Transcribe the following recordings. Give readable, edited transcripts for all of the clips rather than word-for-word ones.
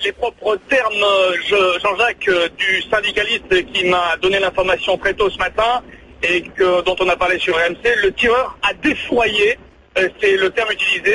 les propres termes, Jean-Jacques, du syndicaliste qui m'a donné l'information très tôt ce matin et dont on a parlé sur RMC. Le tireur a défouraillé, c'est le terme utilisé,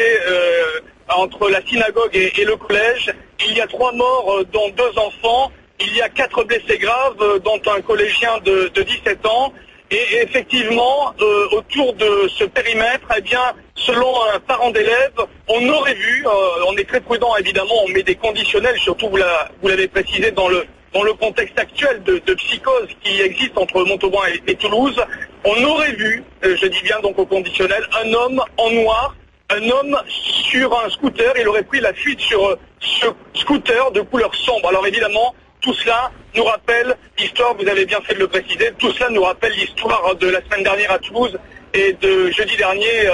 entre la synagogue et le collège. Il y a 3 morts, dont 2 enfants. Il y a 4 blessés graves, dont un collégien de 17 ans. Et effectivement, autour de ce périmètre, eh bien, selon un parent d'élève, on aurait vu, on est très prudent évidemment, on met des conditionnels, surtout vous l'avez précisé dans le contexte actuel de psychose qui existe entre Montauban et Toulouse, on aurait vu, je dis bien donc au conditionnel, un homme en noir, un homme sur un scooter, il aurait pris la fuite sur ce scooter de couleur sombre. Alors évidemment, tout cela nous rappelle l'histoire, vous avez bien fait de le préciser, tout cela nous rappelle l'histoire de la semaine dernière à Toulouse et de jeudi dernier,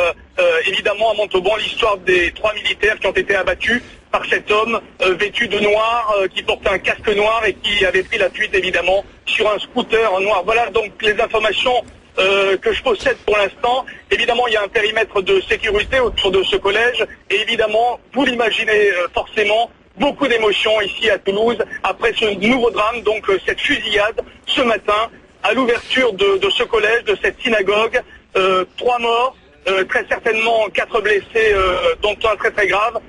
évidemment à Montauban, l'histoire des 3 militaires qui ont été abattus par cet homme vêtu de noir, qui portait un casque noir et qui avait pris la fuite évidemment sur un scooter noir. Voilà donc les informations que je possède pour l'instant. Évidemment, il y a un périmètre de sécurité autour de ce collège et évidemment, vous l'imaginez forcément, beaucoup d'émotions ici à Toulouse après ce nouveau drame, donc cette fusillade ce matin à l'ouverture de ce collège, de cette synagogue. 3 morts, très certainement 4 blessés, dont un très très grave.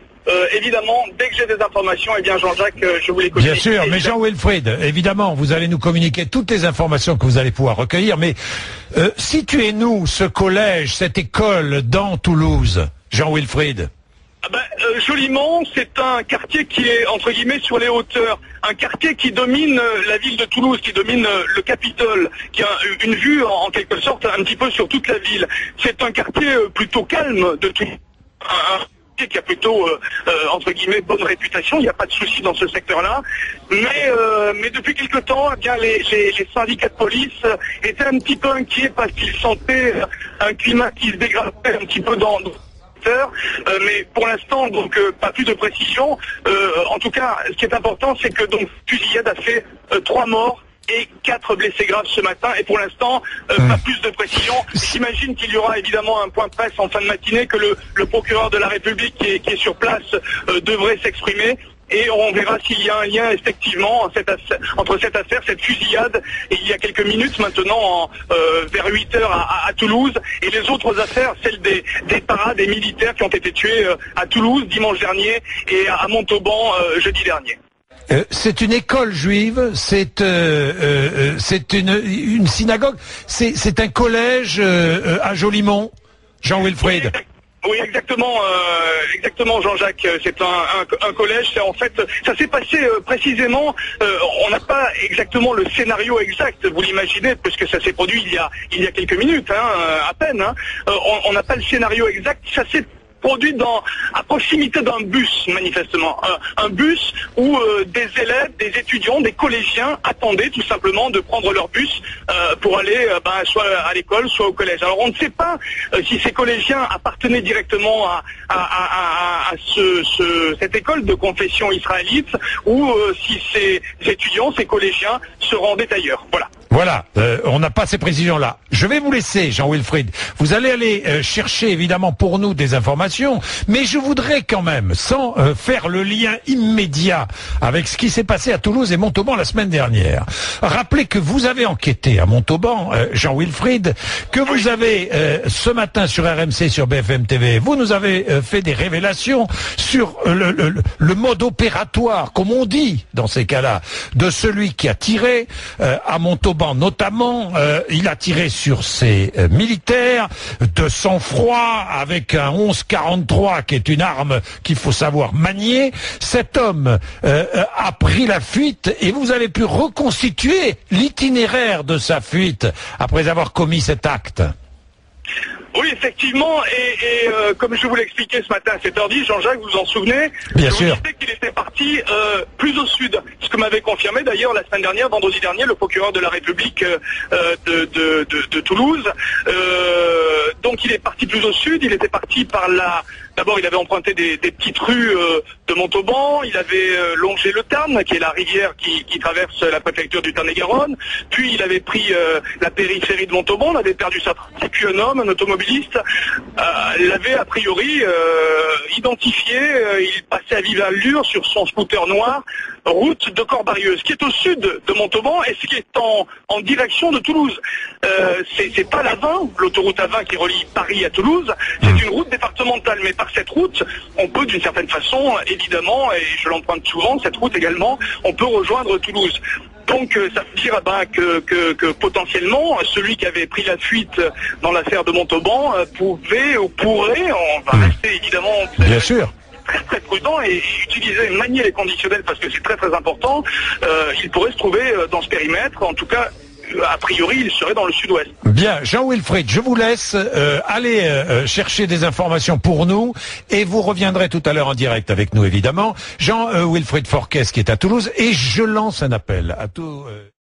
Évidemment, dès que j'ai des informations, eh bien Jean-Jacques, je vous les communique. Bien sûr, mais Jean-Wilfried, évidemment, vous allez nous communiquer toutes les informations que vous allez pouvoir recueillir, mais situez-nous ce collège, cette école dans Toulouse, Jean-Wilfried. Joliment, c'est un quartier qui est, entre guillemets, sur les hauteurs. Un quartier qui domine la ville de Toulouse, qui domine le Capitole, qui a une vue, en quelque sorte, un petit peu sur toute la ville. C'est un quartier plutôt calme de Toulouse. Un quartier qui a plutôt, entre guillemets, bonne réputation. Il n'y a pas de souci dans ce secteur-là. Mais depuis quelque temps, eh bien, les syndicats de police étaient un petit peu inquiets parce qu'ils sentaient un climat qui se dégradait un petit peu dans mais pour l'instant, donc pas plus de précision. En tout cas, ce qui est important, c'est que donc fusillade a fait 3 morts et 4 blessés graves ce matin. Et pour l'instant, pas plus de précision. J'imagine qu'il y aura évidemment un point de presse en fin de matinée, que le procureur de la République qui est sur place devrait s'exprimer. Et on verra s'il y a un lien effectivement entre cette affaire, cette fusillade, et il y a quelques minutes maintenant, vers 8 heures à Toulouse, et les autres affaires, celles des parades des militaires qui ont été tués à Toulouse dimanche dernier et à Montauban jeudi dernier. C'est une école juive, c'est une synagogue, c'est un collège à Jolimont, Jean-Wilfried. Oui, exactement, Jean-Jacques. C'est un collège. C'est en fait, ça s'est passé précisément. On n'a pas exactement le scénario exact. Vous l'imaginez, puisque ça s'est produit il y a quelques minutes, à peine. On n'a pas le scénario exact. Ça s'est produit à proximité d'un bus, manifestement. Un bus où des élèves, des étudiants, des collégiens attendaient tout simplement de prendre leur bus pour aller soit à l'école, soit au collège. Alors on ne sait pas si ces collégiens appartenaient directement à cette école de confession israélite ou si ces étudiants, ces collégiens se rendaient ailleurs. Voilà, on n'a pas ces précisions-là. Je vais vous laisser, Jean-Wilfried. Vous allez aller chercher, évidemment, pour nous des informations, mais je voudrais quand même, sans faire le lien immédiat avec ce qui s'est passé à Toulouse et Montauban la semaine dernière, rappeler que vous avez enquêté à Montauban, Jean-Wilfried, que vous avez, ce matin sur RMC, sur BFM TV, vous nous avez fait des révélations sur le mode opératoire, comme on dit dans ces cas-là, de celui qui a tiré à Montauban. Notamment, il a tiré sur ses militaires de sang-froid avec un 11-43 qui est une arme qu'il faut savoir manier. Cet homme a pris la fuite et vous avez pu reconstituer l'itinéraire de sa fuite après avoir commis cet acte. Oui, effectivement, et comme je vous l'expliquais ce matin à 7h10, Jean-Jacques, vous vous en souvenez? Bien sûr. Je vous disais qu'il était parti plus au sud, ce que m'avait confirmé d'ailleurs la semaine dernière, vendredi dernier, le procureur de la République de Toulouse. Donc il est parti plus au sud, il était parti par la D'abord, il avait emprunté des petites rues de Montauban, il avait longé le Tarn, qui est la rivière qui traverse la préfecture du Tarn-et-Garonne, puis il avait pris la périphérie de Montauban, on avait perdu sa trace, et puis un automobiliste, l'avait a priori identifié, il passait à vive allure sur son scooter noir, route de Corbarieuse, qui est au sud de Montauban et ce qui est en direction de Toulouse. C'est pas la 20, l'autoroute A20 qui relie Paris à Toulouse, c'est une route départementale, mais par cette route, on peut d'une certaine façon, évidemment, et je l'emprunte souvent, cette route également, on peut rejoindre Toulouse. Donc ça veut dire que potentiellement, celui qui avait pris la fuite dans l'affaire de Montauban pouvait ou pourrait, on va rester évidemment bien sûr, très prudent et manier les conditionnels parce que c'est très important, il pourrait se trouver dans ce périmètre, en tout cas a priori il serait dans le sud-ouest. Bien, Jean-Wilfried, je vous laisse aller chercher des informations pour nous et vous reviendrez tout à l'heure en direct avec nous évidemment. Jean-Wilfried Forquès qui est à Toulouse et je lance un appel à tous...